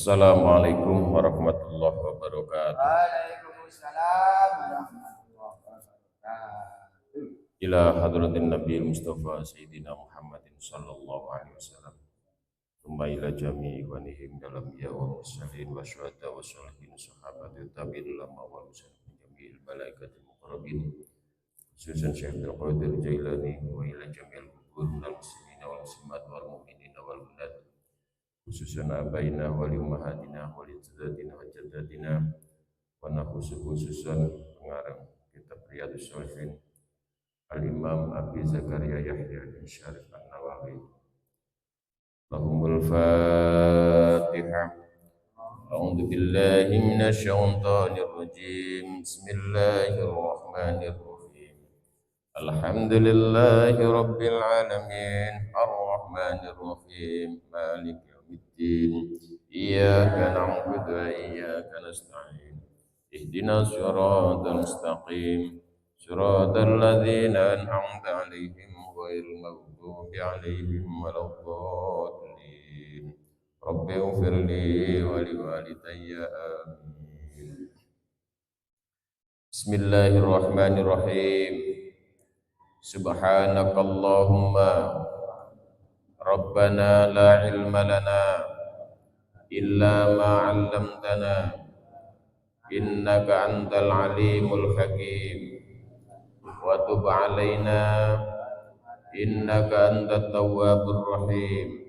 Assalamualaikum warahmatullahi wabarakatuh. Waalaikumsalam warahmatullahi wabarakatuh. Ila hadratin Nabi Mustafa Sayyidina Muhammadin sallallahu alaihi wasallam. Thumma ila jami'i ikhwanihim dalam ya wa musallin wa syuhada wa sholihin sahabati tabi'in lama wa musallin jami'il malaikatil muqarrabin. Khususan Syekh Abdul Qadir Jailani wa ila jami'il kubur minal muslimina wal muslimat wal mu'minina wal mu'minat. Khususan abaina wa li ummahatina wa li jaddatina wa jaddatina wa khususan pengarang kitab Riyadhus Shalihin Al-Imam Abi Zakaria Yahya bin Syarif An-Nawawi. Lahumul Fatihah. A'udzu billahi minasy syaithanir rajim. Bismillahirrahmanirrahim. Alhamdulillahi rabbil alamin. Ar-Rahmanir Rahim. Maliki yaumiddin. Iyyaka na'budu wa iyyaka nasta'in. Ihdinas siratal mustaqim. Siratal ladzina an'amta 'alaihim ghairil maghdubi 'alaihim waladdallin. Rabbi ighfirli wa liwalidayya amin. Bismillahirrahmanirrahim. Subhanakallahumma Rabbana la ilma lana illa ma 'allamtana innaka antal alimul hakim wa tub 'alaina innaka antat tawwabur rahim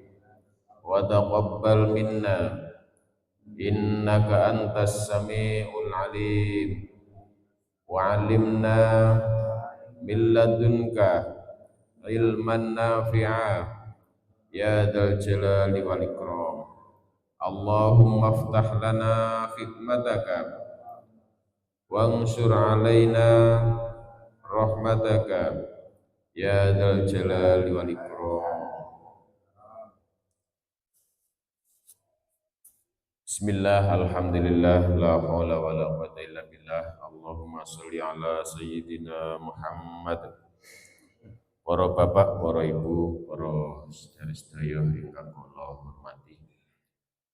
wa taqabbal minna innaka antas samiul alim wa 'allimna min ladunka ilman nafi'a ya dzal jalali wal ikram. Allahumma aftah lana hikmataka wansur alaina rahmataka ya dzal jalali wal ikram. Bismillah, alhamdulillah, la haula wa la quwwata illa billah. Allahumma sholli ala sayyidina Muhammad. Para bapak, para ibu, para sedherek-sedherek ingkang kula hormati.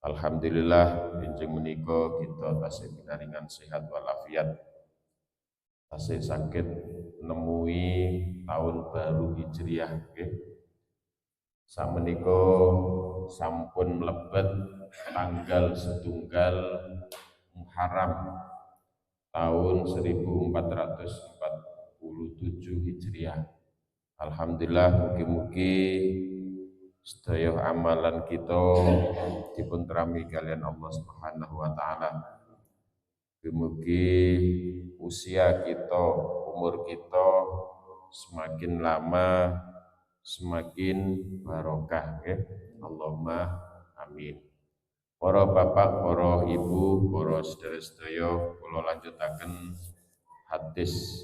Alhamdulillah, benjing menika kita tasih pinaringan sehat walafiat. Tasih sakit nemui tahun baru Hijriah nggih. Samenika sampun mlebet tanggal setunggal Muharram tahun 1447 Hijriah. Alhamdulillah, mugi-mugi sedaya amalan kita dipun trami kalian Allah Subhanahu wa taala. Mugi-mugi usia kita, umur kita semakin lama semakin barokah nggih. Allahumma amin. Para bapak, para ibu, para sedherek-sedherek kula lanjutaken hadis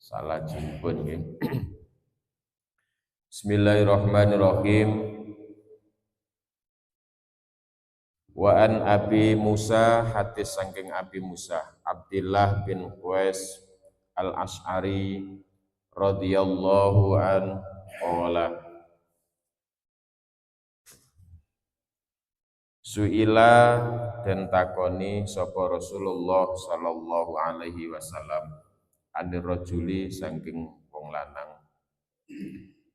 salajengipun nggih. Bismillahirrahmanirrahim. Wa an Abi Musa, hadis saking Abi Musa, Abdullah bin Qais Al-Asy'ari radhiyallahu an qala Su'ila dan takoni sapa Rasulullah sallallahu alaihi wasallam anir rajuli saking wong lanang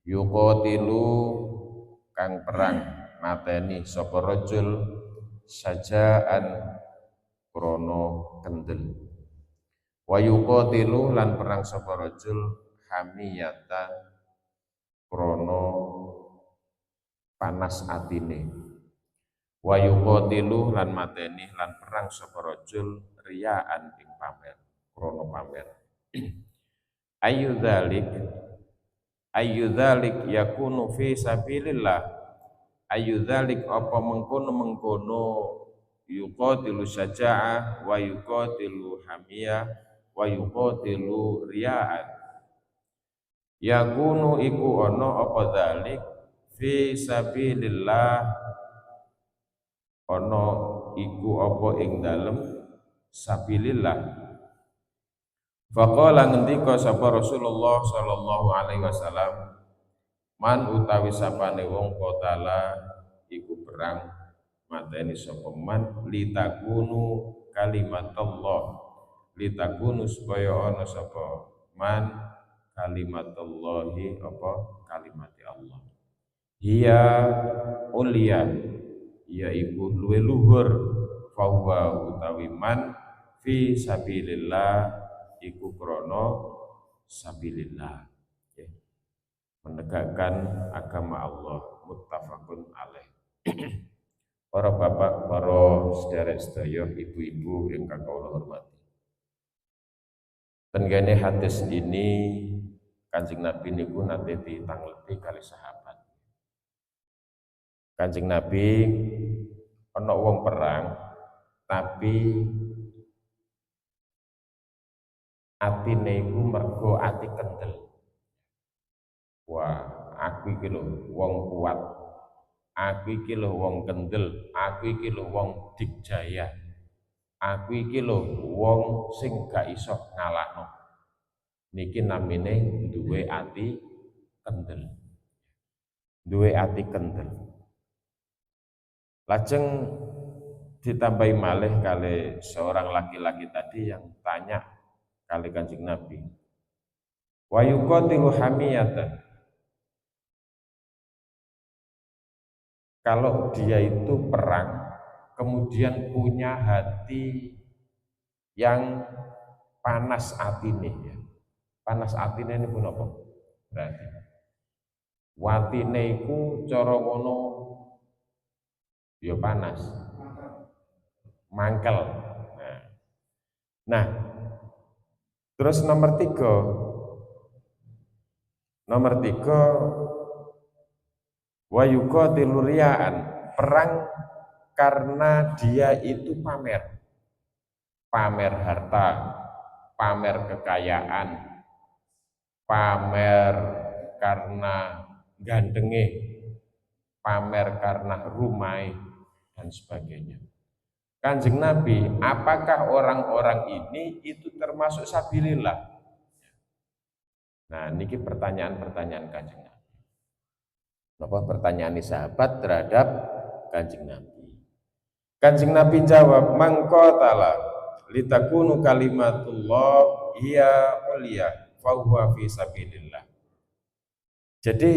yuqatilu kang perang mateni sapa rajul sajaan krana kendel wa yuqatilu lan perang sapa rajul hamiyatan krana panas atine wa yuqatilu lan mateni lan perang sapa rajul riyaan ing pamer krana pamer ayyudzalik yakunu fi sabilillah ayyudzalik apa mengkono yuqatilu syaja'ah wa yuqatilu hamiyah wa yuqatilu riya'an yakunu iku ana apa dzalik fi sabilillah ana iku apa ing dalem sabilillah. Faqala ngendika sapa Rasulullah sallallahu alaihi wasallam man utawi sapane wong qatala iku perang mateni sapa man litakunu kalimatullah, litakunu supaya ana sapa man kalimatullahi apa kalimati Allah, hiya ulia yaiku luwe luhur, fahuwa utawi man fi sabilillah iku krana sabilillah, okay. Menegakkan agama Allah, muttafaqun alaih. Para bapak, para sederek sedaya, ibu-ibu ingkang kula hormati. Tenggene hadis ini Kanjeng Nabi niku nate ditangleti kali sahabat. Kanjeng Nabi ana wong perang tapi atine iku mergo ati kendel. Wah, aku iki lho wong kuat. Aku iki lho wong kendel, aku iki lho wong dikjaya. Aku iki lho wong sing gak iso ngalahno. Niki namine duwe ati kendel. Duwe ati kendel. Lajeng ditambahi malih kali seorang laki-laki tadi yang tanya kali Kanjeng Nabi. Wa yuqatilu hamiyatan. Kalau dia itu perang, kemudian punya hati yang panas atine ya. Panas atine ini pun apa? Berarti watine iku cara ngono ya panas. Mangkel. Nah, terus nomor tiga wa yuqatilu riya'an, perang karena dia itu pamer harta, pamer kekayaan, pamer karena gandenge, pamer karena rumai dan sebagainya. Kanjeng Nabi, apakah orang-orang ini itu termasuk sabilillah? Nah, niki pertanyaan-pertanyaan Kanjeng Nabi. Napa pertanyaan sahabat terhadap Kanjeng Nabi? Kanjeng Nabi jawab, mangqatala litakunu kalimatullah hiya ulia fahuwa fi sabilillah. Jadi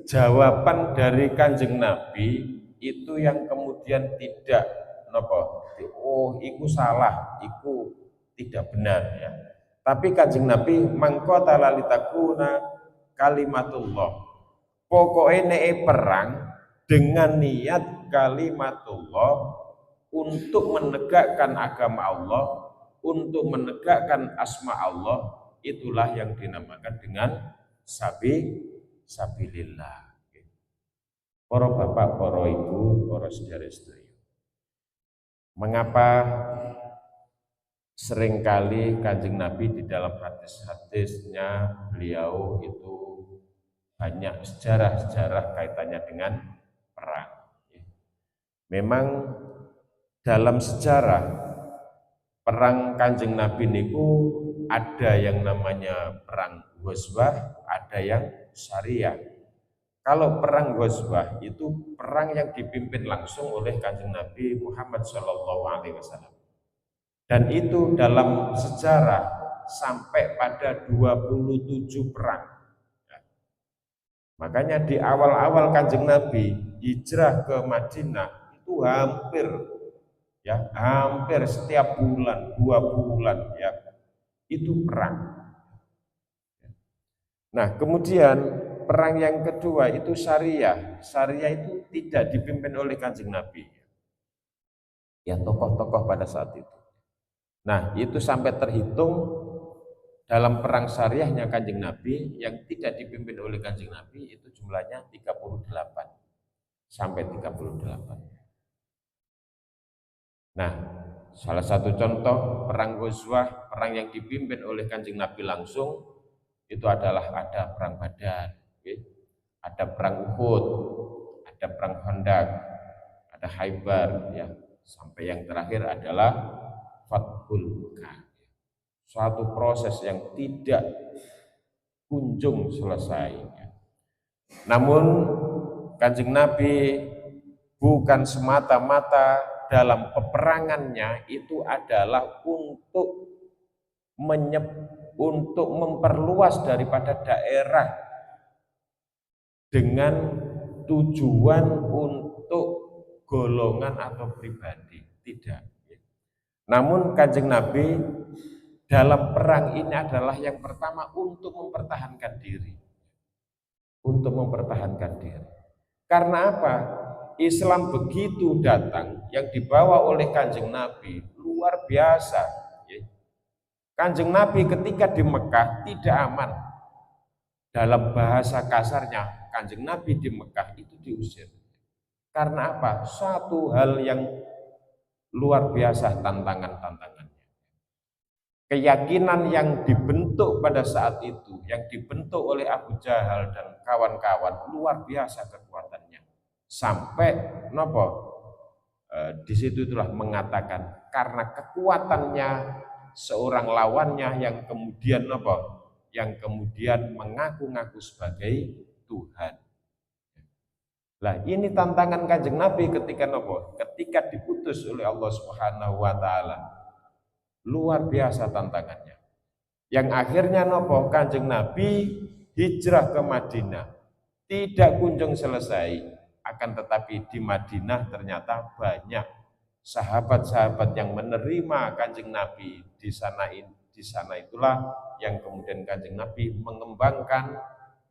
jawaban dari Kanjeng Nabi itu yang kemudian tidak napa, oh iku salah, iku tidak benar ya. Tapi Kanjeng Nabi mangqatala litakuna kalimatullah. Pokoknya nek perang dengan niat kalimatullah untuk menegakkan agama Allah, untuk menegakkan asma Allah, itulah yang dinamakan dengan sabilillah. Para bapak, para ibu, para saudara-saudara. Mengapa seringkali Kanjeng Nabi di dalam hadis-hadisnya beliau itu banyak sejarah-sejarah kaitannya dengan perang. Memang dalam sejarah perang Kanjeng Nabi niku ada yang namanya perang Ghazwah, ada yang Syariah. Kalau perang Ghazwah itu perang yang dipimpin langsung oleh Kanjeng Nabi Muhammad SAW. Dan itu dalam sejarah sampai pada 27 perang. Makanya di awal-awal Kanjeng Nabi hijrah ke Madinah itu hampir setiap bulan, 2 bulan ya, itu perang. Nah, kemudian perang yang kedua itu Syariah. Syariah itu tidak dipimpin oleh Kanjeng Nabi. Ya, tokoh-tokoh pada saat itu. Nah, itu sampai terhitung dalam perang syariahnya Kanjeng Nabi yang tidak dipimpin oleh Kanjeng Nabi itu jumlahnya 38 sampai 38. Nah, salah satu contoh perang Ghazwah, perang yang dipimpin oleh Kanjeng Nabi langsung itu adalah ada perang Badar, ada perang Uhud, ada perang Khandaq, ada Khaibar ya, sampai yang terakhir adalah Fathul Mekah. Suatu proses yang tidak kunjung selesai. Namun Kanjeng Nabi bukan semata-mata dalam peperangannya itu adalah untuk memperluas daripada daerah dengan tujuan untuk golongan atau pribadi, tidak. Namun Kanjeng Nabi dalam perang ini adalah yang pertama untuk mempertahankan diri. Untuk mempertahankan diri. Karena apa? Islam begitu datang yang dibawa oleh Kanjeng Nabi luar biasa. Kanjeng Nabi ketika di Mekah tidak aman. Dalam bahasa kasarnya, Kanjeng Nabi di Mekah itu diusir. Karena apa? Satu hal yang luar biasa tantangan-tantangannya. Keyakinan yang dibentuk pada saat itu, yang dibentuk oleh Abu Jahal dan kawan-kawan, luar biasa kekuatannya. Sampai nopo di situ itulah mengatakan karena kekuatannya seorang lawannya yang kemudian nopo yang kemudian mengaku-ngaku sebagai Tuhan. Nah, ini tantangan Kanjeng Nabi ketika nopo? Ketika diputus oleh Allah Subhanahu wa taala. Luar biasa tantangannya. Yang akhirnya nopo? Kanjeng Nabi hijrah ke Madinah. Tidak kunjung selesai, akan tetapi di Madinah ternyata banyak sahabat-sahabat yang menerima Kanjeng Nabi di sana itulah yang kemudian Kanjeng Nabi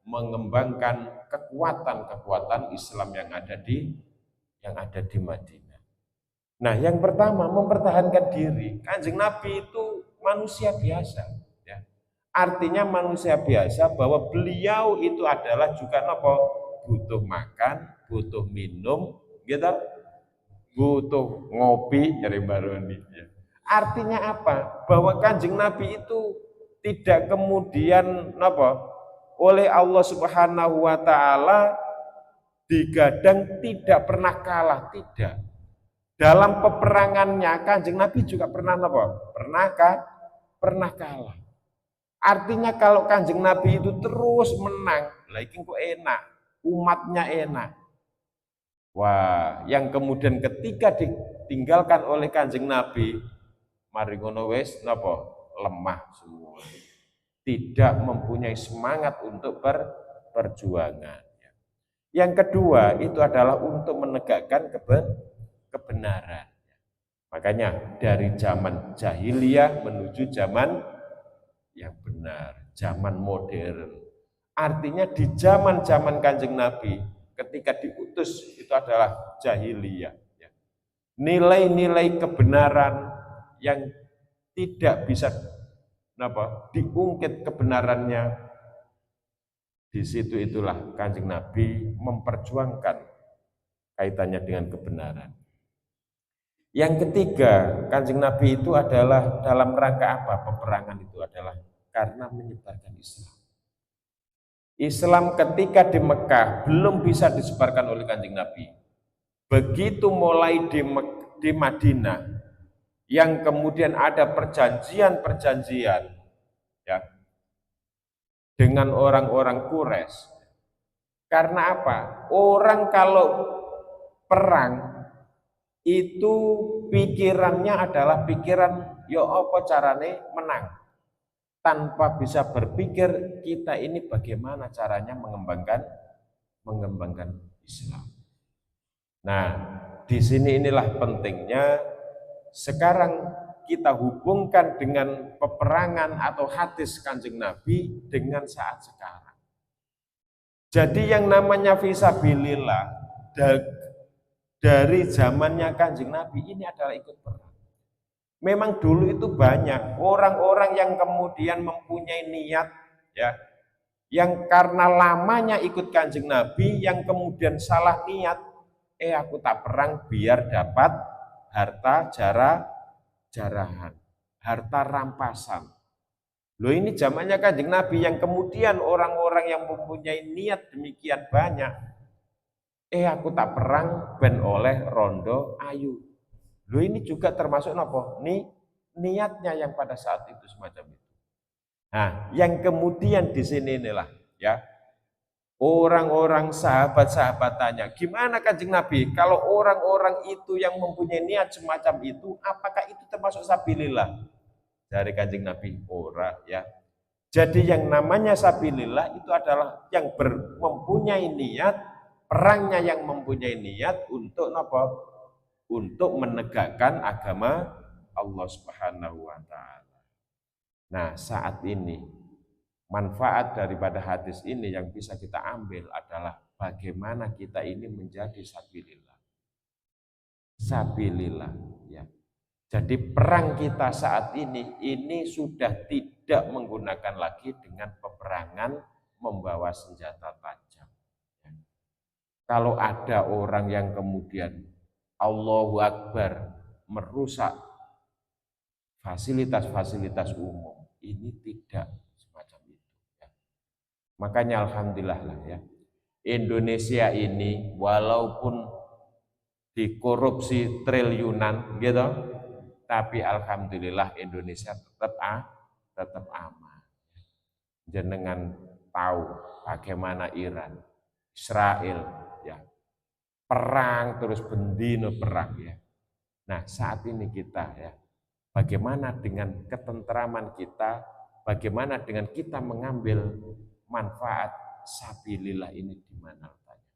mengembangkan kekuatan Islam yang ada di Madinah. Nah, yang pertama mempertahankan diri. Kanjeng Nabi itu manusia biasa, ya. Artinya manusia biasa bahwa beliau itu adalah juga apa? Butuh makan, butuh minum, gitu. Butuh ngopi dari baru ini. Ya. Artinya apa? Bahwa Kanjeng Nabi itu tidak kemudian apa? Oleh Allah Subhanahu wa taala digadang tidak pernah kalah, tidak. Dalam peperangannya Kanjeng Nabi juga pernah apa? Pernah kalah. Artinya kalau Kanjeng Nabi itu terus menang, lagi kok enak, umatnya enak. Wah, yang kemudian ketika ditinggalkan oleh Kanjeng Nabi, mari ngono wis napa? Lemah semua. Tidak mempunyai semangat untuk perjuangan. Yang kedua itu adalah untuk menegakkan kebenaran. Makanya dari zaman jahiliyah menuju zaman yang benar, zaman modern. Artinya di zaman-zaman Kanjeng Nabi ketika diutus itu adalah jahiliyah. Nilai-nilai kebenaran yang tidak bisa diungkit kebenarannya, di situ itulah Kanjeng Nabi memperjuangkan kaitannya dengan kebenaran. Yang ketiga, Kanjeng Nabi itu adalah dalam rangka apa? Peperangan itu adalah karena menyebarkan Islam. Islam ketika di Mekah belum bisa disebarkan oleh Kanjeng Nabi. Begitu mulai di Madinah, yang kemudian ada perjanjian-perjanjian ya, dengan orang-orang Quraisy. Karena apa? Orang kalau perang itu pikirannya adalah pikiran yo apa carane menang, tanpa bisa berpikir kita ini bagaimana caranya mengembangkan Islam. Nah, di sini inilah pentingnya sekarang kita hubungkan dengan peperangan atau hadis Kanjeng Nabi dengan saat sekarang. Jadi yang namanya fisabilillah dari zamannya Kanjeng Nabi ini adalah ikut perang. Memang dulu itu banyak orang-orang yang kemudian mempunyai niat ya, yang karena lamanya ikut Kanjeng Nabi yang kemudian salah niat, aku tak perang biar dapat harta jarahan, harta rampasan. Loh ini zamannya Kanjeng Nabi yang kemudian orang-orang yang mempunyai niat demikian banyak, aku tak perang ben oleh rondo ayu. Loh ini juga termasuk apa? Niatnya yang pada saat itu semacam itu. Nah, yang kemudian di sini inilah ya, Orang-orang sahabat-sahabat tanya, gimana Kanjeng Nabi kalau orang-orang itu yang mempunyai niat semacam itu, apakah itu termasuk sabilillah? Dari Kanjeng Nabi, ora ya. Jadi yang namanya sabilillah itu adalah yang mempunyai niat, perangnya yang mempunyai niat untuk apa? Untuk menegakkan agama Allah Subhanahu wa taala. Nah, saat ini manfaat daripada hadis ini yang bisa kita ambil adalah bagaimana kita ini menjadi sabilillah. Sabilillah ya. Jadi perang kita saat ini sudah tidak menggunakan lagi dengan peperangan membawa senjata tajam. Ya. Kalau ada orang yang kemudian Allahu Akbar merusak fasilitas-fasilitas umum, ini tidak semacam itu. Ya. Makanya alhamdulillah lah ya, Indonesia ini walaupun dikorupsi triliunan gitu, tapi alhamdulillah Indonesia tetap aman. Jenengan tahu bagaimana Iran, Israel ya, perang terus bendino perang ya. Nah, saat ini kita ya, bagaimana dengan ketentraman kita, bagaimana dengan kita mengambil manfaat sabilillah ini di mana letaknya?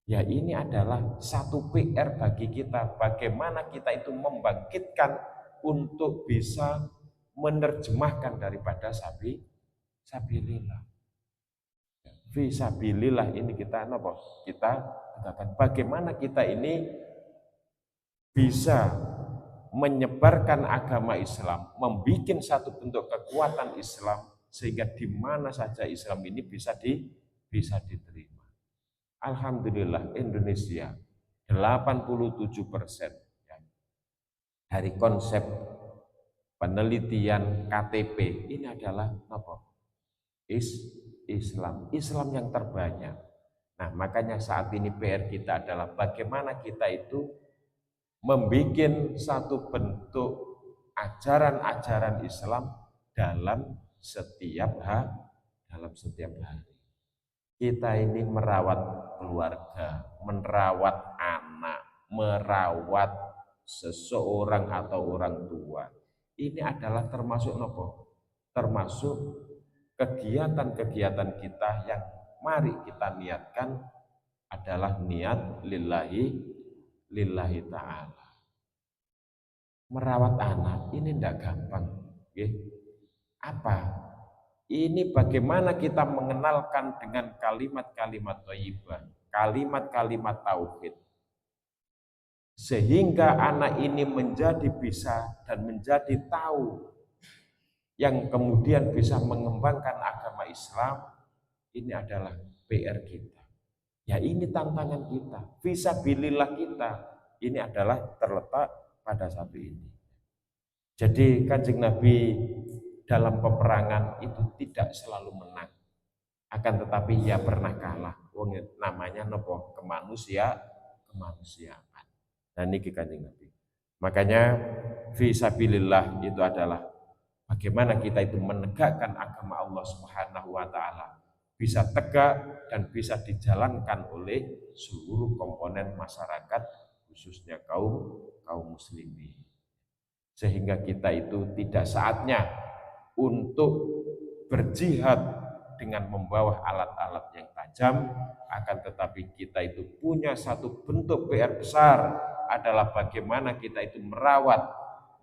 Ya ini adalah satu PR bagi kita, bagaimana kita itu membangkitkan untuk bisa menerjemahkan daripada sabilillah. Fisabilillah ini kita apa? Kita katakan bagaimana kita ini bisa menyebarkan agama Islam, membuat satu bentuk kekuatan Islam sehingga di mana saja Islam ini bisa diterima. Alhamdulillah Indonesia 87% ya, dari konsep penelitian KTP ini adalah apa? Islam yang terbanyak. Nah, makanya saat ini PR kita adalah bagaimana kita itu membuat satu bentuk ajaran-ajaran Islam dalam setiap hari. Kita ini merawat keluarga, merawat anak, merawat seseorang atau orang tua. Ini adalah termasuk nopo? Termasuk kegiatan-kegiatan kita yang mari kita niatkan adalah niat lillahi ta'ala. Merawat anak ini tidak gampang. Apa? Ini bagaimana kita mengenalkan dengan kalimat-kalimat thayyibah, kalimat-kalimat tauhid. Sehingga anak ini menjadi bisa dan menjadi tahu yang kemudian bisa mengembangkan agama Islam, ini adalah PR kita. Ya ini tantangan kita, fisabilillah kita. Ini adalah terletak pada satu ini. Jadi Kanjeng Nabi dalam peperangan itu tidak selalu menang, akan tetapi ia pernah kalah. Namanya nopo kemanusiaan. Dan ini Kanjeng Nabi. Makanya fisabilillah itu adalah bagaimana kita itu menegakkan agama Allah Subhanahu wa taala bisa tegak dan bisa dijalankan oleh seluruh komponen masyarakat khususnya kaum muslimin. Sehingga kita itu tidak saatnya untuk berjihad dengan membawa alat-alat yang tajam, akan tetapi kita itu punya satu bentuk PR besar adalah bagaimana kita itu merawat,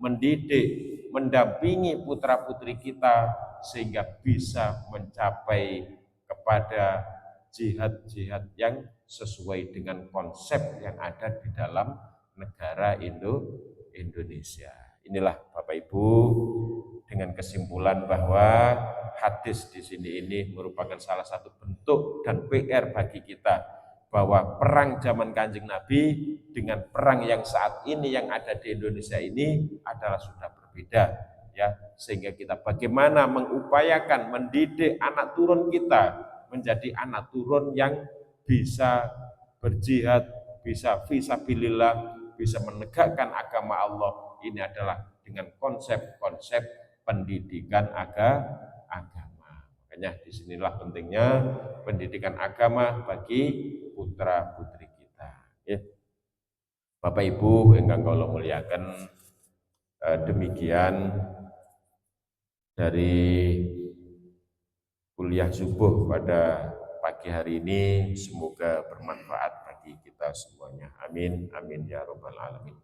mendidik, mendampingi putra-putri kita sehingga bisa mencapai kepada jihad-jihad yang sesuai dengan konsep yang ada di dalam negara Indonesia. Inilah Bapak Ibu dengan kesimpulan bahwa hadis di sini ini merupakan salah satu bentuk dan PR bagi kita bahwa perang zaman Kanjeng Nabi dengan perang yang saat ini yang ada di Indonesia ini adalah sudah berbeda ya, sehingga kita bagaimana mengupayakan mendidik anak turun kita menjadi anak turun yang bisa berjihad, bisa fisabilillah, bisa menegakkan agama Allah. Ini adalah dengan konsep-konsep pendidikan agama. Makanya disinilah pentingnya pendidikan agama bagi putra putri kita. Ya. Bapak Ibu ingkang kula muliakan, demikian dari kuliah subuh pada pagi hari ini, semoga bermanfaat bagi kita semuanya. Amin, amin ya robbal alamin.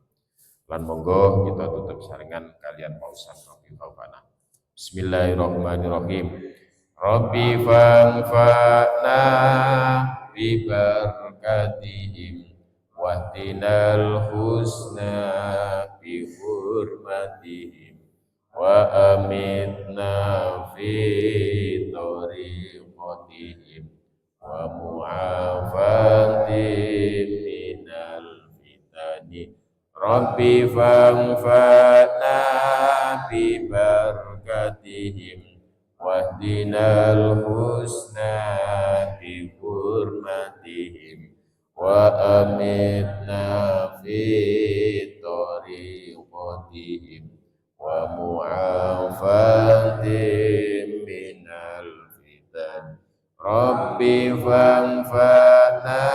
Lan monggo kita tutup saringan kalian pausan Rabbi Faufana. Bismillahirrahmanirrahim. Rabbi fangfa'na bi barakatihim wahdinal husna bi hurmatihim wa amitna fi tariqatihim wa mu'afatihim minal fitani. Rabbi fangfa'na bi barakatihim wahdinal husna bi hurmatihim wa amitna fi tariqatihim wa mu'afatihim minal fitan. Rabbi fangfa'na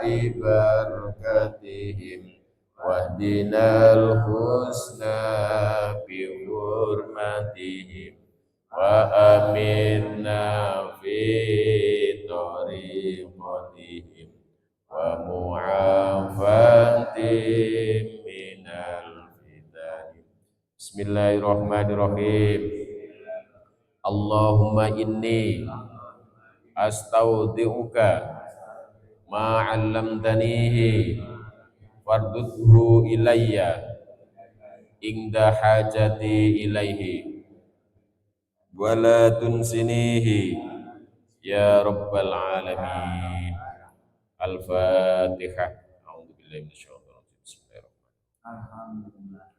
bi barakatihim wahdinal husna bi hurmatihim wa aminna fi tariqatihim wa mu'afatihim minal fitan. Bismillahirrahmanirrahim. Allahumma inni astaudi'uka ma 'allamtanihi fardudhu ilayya ingda hajati ilaihi wala tunsinihi ya rabbal alamin. Al-Fatihah. A'udzubillahi minasyaitonir rajim. Bismillahirrahmanirrahim. Alhamdulillah.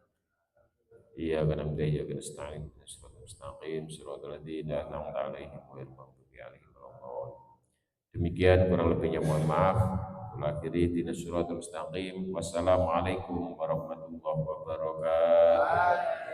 Iyyaka na'budu wa iyyaka nasta'in. Ihdinas siratal mustaqim. Shiratal ladzina an'amta 'alaihim ghairil maghdubi 'alaihim waladdallin. Demikian kurang lebihnya mohon maaf. Akhiri ihdinas siratal mustaqim. Wassalamualaikum warahmatullahi wabarakatuh.